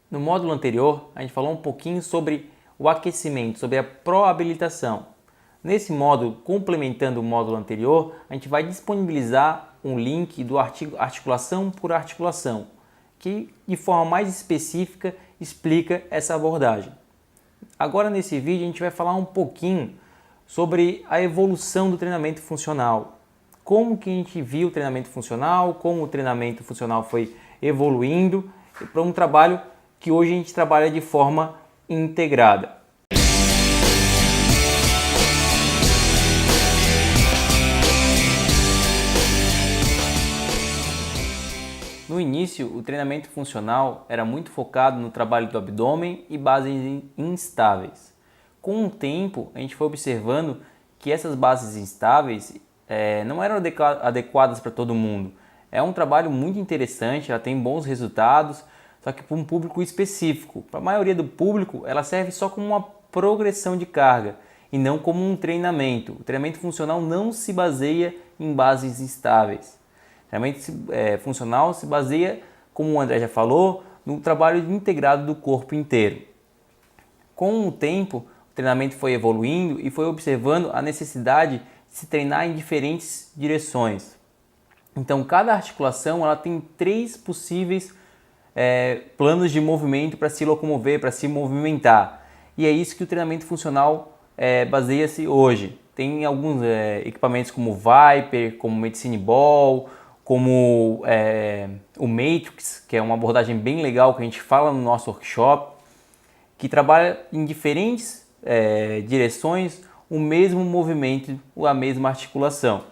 No módulo anterior, a gente falou um pouquinho sobre o aquecimento, sobre a pró-habilitação. Nesse módulo, complementando o módulo anterior, a gente vai disponibilizar um link do artigo Articulação por Articulação, que de forma mais específica explica essa abordagem. Agora nesse vídeo a gente vai falar um pouquinho sobre a evolução do treinamento funcional. Como que a gente viu o treinamento funcional, como o treinamento funcional foi evoluindo para um trabalho que hoje a gente trabalha de forma integrada. No início, o treinamento funcional era muito focado no trabalho do abdômen e bases instáveis. Com o tempo, a gente foi observando que essas bases instáveis não eram adequadas para todo mundo. É um trabalho muito interessante, ela tem bons resultados, só que para um público específico. Para a maioria do público, ela serve só como uma progressão de carga e não como um treinamento. O treinamento funcional não se baseia em bases instáveis. O treinamento funcional se baseia, como o André já falou, no trabalho integrado do corpo inteiro. Com o tempo, o treinamento foi evoluindo e foi observando a necessidade de se treinar em diferentes direções. Então, cada articulação ela tem 3 possíveis planos de movimento para se locomover, para se movimentar. E é isso que o treinamento funcional baseia-se hoje. Tem alguns equipamentos como o Viper, como o Medicine Ball, como o Matrix, que é uma abordagem bem legal que a gente fala no nosso workshop, que trabalha em diferentes direções o mesmo movimento, a mesma articulação.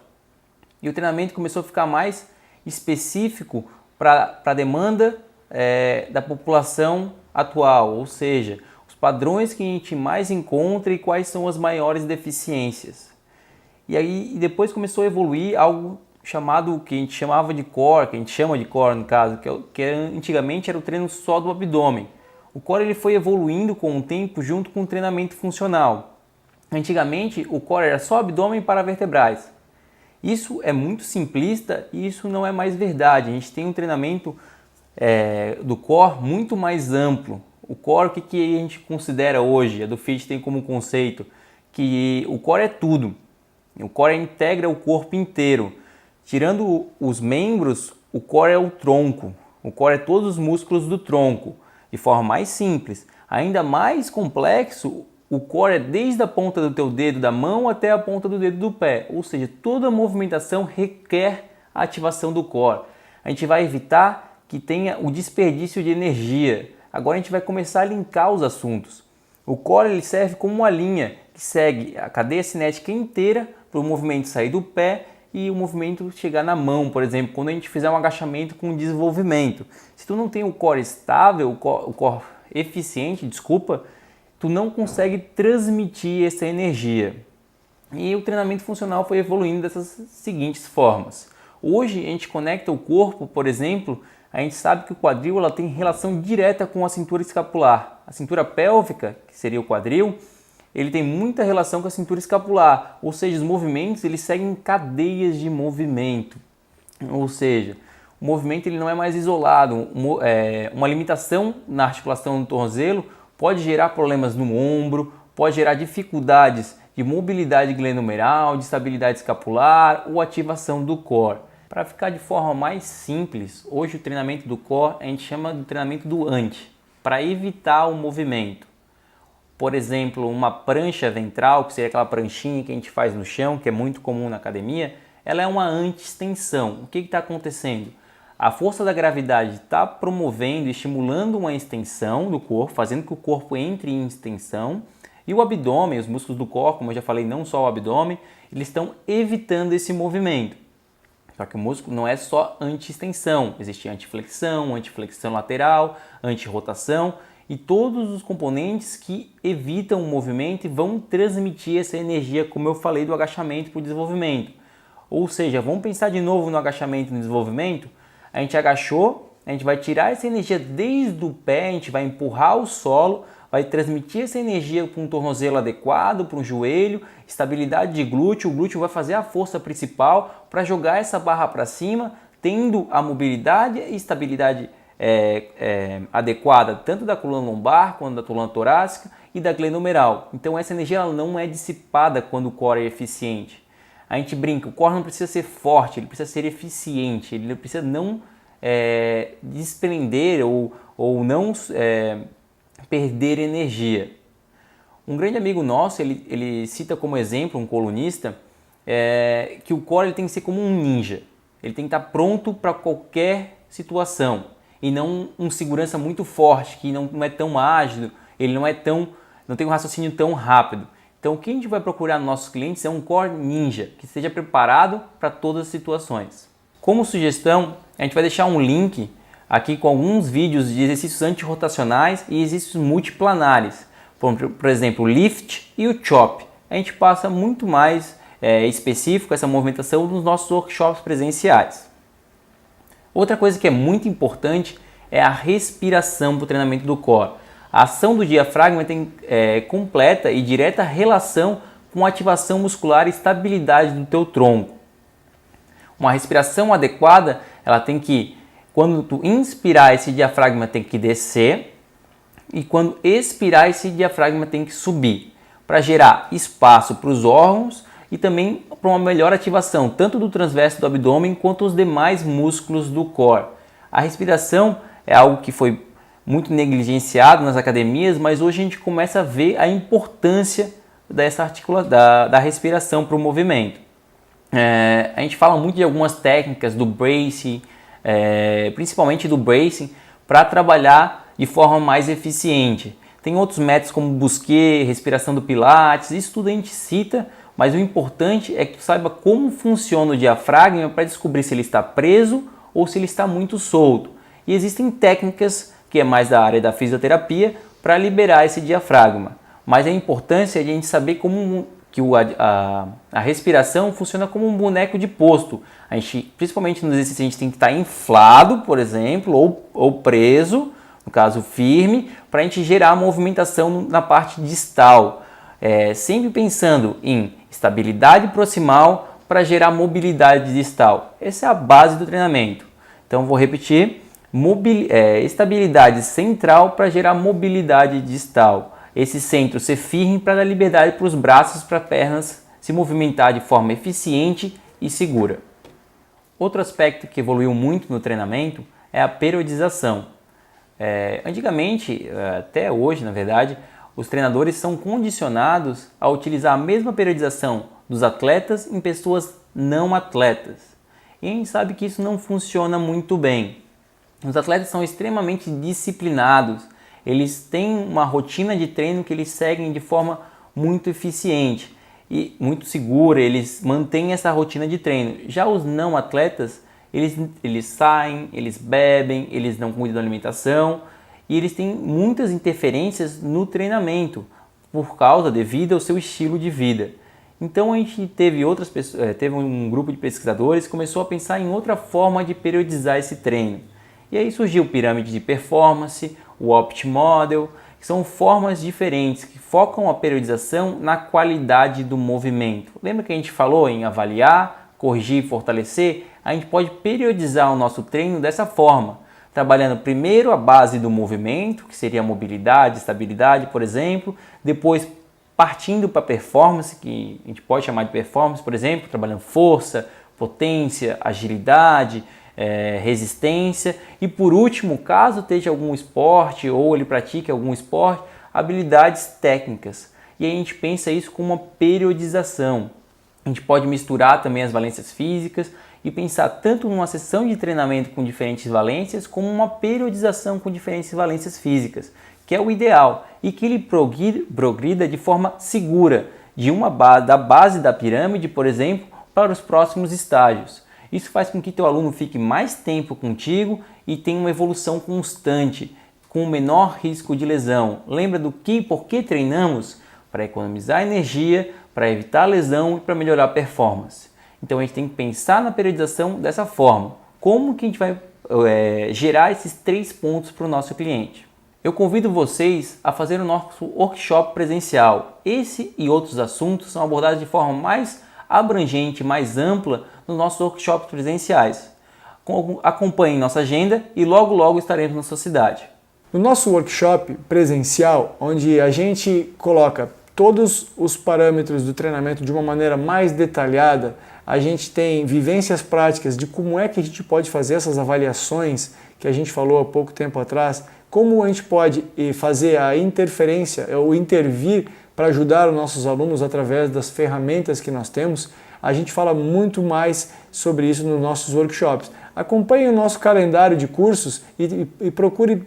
E o treinamento começou a ficar mais específico para a demanda da população atual, ou seja, os padrões que a gente mais encontra e quais são as maiores deficiências. E aí depois começou a evoluir algo chamado, que a gente chamava de core, que a gente chama de core no caso, que antigamente era o treino só do abdômen. O core ele foi evoluindo com o tempo junto com o treinamento funcional. Antigamente o core era só abdômen para vertebrais. Isso é muito simplista e isso não é mais verdade. A gente tem um treinamento do core muito mais amplo. O core, o que a gente considera hoje? A do FIT tem como conceito que o core é tudo. O core integra o corpo inteiro. Tirando os membros, o core é o tronco. O core é todos os músculos do tronco, de forma mais simples. Ainda mais complexo, o core é desde a ponta do teu dedo da mão até a ponta do dedo do pé. Ou seja, toda movimentação requer a ativação do core. A gente vai evitar que tenha o desperdício de energia. Agora a gente vai começar a linkar os assuntos. O core ele serve como uma linha que segue a cadeia cinética inteira para o movimento sair do pé e o movimento chegar na mão, por exemplo, quando a gente fizer um agachamento com desenvolvimento. Se tu não tem o core estável, o core eficiente, tu não consegue transmitir essa energia. E o treinamento funcional foi evoluindo dessas seguintes formas. Hoje a gente conecta o corpo, por exemplo, a gente sabe que o quadril ela tem relação direta com a cintura escapular. A cintura pélvica, que seria o quadril, ele tem muita relação com a cintura escapular, ou seja, os movimentos eles seguem cadeias de movimento, ou seja, o movimento ele não é mais isolado. Uma limitação na articulação do tornozelo pode gerar problemas no ombro, pode gerar dificuldades de mobilidade glenomeral, de estabilidade escapular ou ativação do core. Para ficar de forma mais simples, hoje o treinamento do core a gente chama de treinamento do anti, para evitar o movimento. Por exemplo, uma prancha ventral, que seria aquela pranchinha que a gente faz no chão, que é muito comum na academia, ela é uma anti-extensão. O que está acontecendo? A força da gravidade está promovendo, estimulando uma extensão do corpo, fazendo que o corpo entre em extensão, e o abdômen, os músculos do corpo, como eu já falei, não só o abdômen, eles estão evitando esse movimento. Só que o músculo não é só anti-extensão, existe antiflexão, antiflexão lateral, anti-rotação, e todos os componentes que evitam o movimento e vão transmitir essa energia, como eu falei, do agachamento para o desenvolvimento. Ou seja, vamos pensar de novo no agachamento e no desenvolvimento. A gente agachou, a gente vai tirar essa energia desde o pé, a gente vai empurrar o solo, vai transmitir essa energia para um tornozelo adequado, para um joelho, estabilidade de glúteo. O glúteo vai fazer a força principal para jogar essa barra para cima, tendo a mobilidade e estabilidade adequada tanto da coluna lombar quanto da coluna torácica e da glenohumeral. Então essa energia ela não é dissipada quando o core é eficiente. A gente brinca, o core não precisa ser forte, ele precisa ser eficiente, ele precisa não desprender ou não perder energia. Um grande amigo nosso, ele cita como exemplo, um colunista, que o core ele tem que ser como um ninja. Ele tem que estar pronto para qualquer situação e não um segurança muito forte, que não é tão ágil, ele não tem um raciocínio tão rápido. Então o que a gente vai procurar nos nossos clientes é um core ninja, que esteja preparado para todas as situações. Como sugestão, a gente vai deixar um link aqui com alguns vídeos de exercícios antirrotacionais e exercícios multiplanares. Por exemplo, o lift e o chop. A gente passa muito mais específico essa movimentação nos nossos workshops presenciais. Outra coisa que é muito importante é a respiração para o treinamento do core. A ação do diafragma tem completa e direta relação com a ativação muscular e estabilidade do teu tronco. Uma respiração adequada, ela tem que, quando tu inspirar, esse diafragma tem que descer e quando expirar, esse diafragma tem que subir para gerar espaço para os órgãos e também para uma melhor ativação tanto do transverso do abdômen quanto os demais músculos do core. A respiração é algo que foi muito negligenciado nas academias, mas hoje a gente começa a ver a importância da respiração para o movimento. A gente fala muito de algumas técnicas do bracing, principalmente do bracing, para trabalhar de forma mais eficiente. Tem outros métodos como Busquet, respiração do Pilates, isso tudo a gente cita, mas o importante é que tu saiba como funciona o diafragma para descobrir se ele está preso ou se ele está muito solto. E existem técnicas que é mais da área da fisioterapia, para liberar esse diafragma. Mas a importância é de a gente saber como que a respiração funciona como um boneco de posto. A gente, principalmente nos exercícios, a gente tem que estar inflado, por exemplo, ou preso, no caso firme, para a gente gerar a movimentação na parte distal. Sempre pensando em estabilidade proximal para gerar mobilidade distal. Essa é a base do treinamento. Então vou repetir. Estabilidade central para gerar mobilidade distal. Esse centro ser firme para dar liberdade para os braços, para as pernas se movimentar de forma eficiente e segura. Outro aspecto que evoluiu muito no treinamento é a periodização. Antigamente, até hoje na verdade, os treinadores são condicionados a utilizar a mesma periodização dos atletas em pessoas não atletas. E a gente sabe que isso não funciona muito bem. Os atletas são extremamente disciplinados, eles têm uma rotina de treino que eles seguem de forma muito eficiente e muito segura, eles mantêm essa rotina de treino. Já os não atletas, eles saem, eles bebem, eles não cuidam da alimentação e eles têm muitas interferências no treinamento devido ao seu estilo de vida. Então a gente teve um grupo de pesquisadores que começou a pensar em outra forma de periodizar esse treino. E aí surgiu o pirâmide de performance, o Opt Model, que são formas diferentes que focam a periodização na qualidade do movimento. Lembra que a gente falou em avaliar, corrigir e fortalecer? A gente pode periodizar o nosso treino dessa forma, trabalhando primeiro a base do movimento, que seria a mobilidade, estabilidade, por exemplo, depois partindo para a performance, que a gente pode chamar de performance, por exemplo, trabalhando força, potência, agilidade, resistência e por último, caso esteja algum esporte ou ele pratique algum esporte, habilidades técnicas. E a gente pensa isso como uma periodização. A gente pode misturar também as valências físicas e pensar tanto numa sessão de treinamento com diferentes valências como uma periodização com diferentes valências físicas, que é o ideal e que ele progrida de forma segura da base da pirâmide, por exemplo, para os próximos estágios. Isso faz com que teu aluno fique mais tempo contigo e tenha uma evolução constante, com o menor risco de lesão. Lembra por que treinamos? Para economizar energia, para evitar lesão e para melhorar a performance. Então a gente tem que pensar na periodização dessa forma. Como que a gente vai gerar esses 3 pontos para o nosso cliente? Eu convido vocês a fazer o nosso workshop presencial. Esse e outros assuntos são abordados de forma mais abrangente, mais ampla nos nossos workshops presenciais. Acompanhe nossa agenda e logo estaremos na sua cidade. No nosso workshop presencial, onde a gente coloca todos os parâmetros do treinamento de uma maneira mais detalhada, a gente tem vivências práticas de como é que a gente pode fazer essas avaliações que a gente falou há pouco tempo atrás, como a gente pode fazer a interferência ou intervir para ajudar os nossos alunos através das ferramentas que nós temos. A gente fala muito mais sobre isso nos nossos workshops. Acompanhe o nosso calendário de cursos e procure,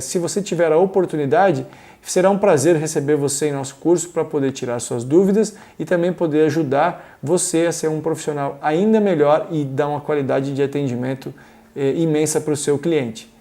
se você tiver a oportunidade, será um prazer receber você em nosso curso para poder tirar suas dúvidas e também poder ajudar você a ser um profissional ainda melhor e dar uma qualidade de atendimento imensa para o seu cliente.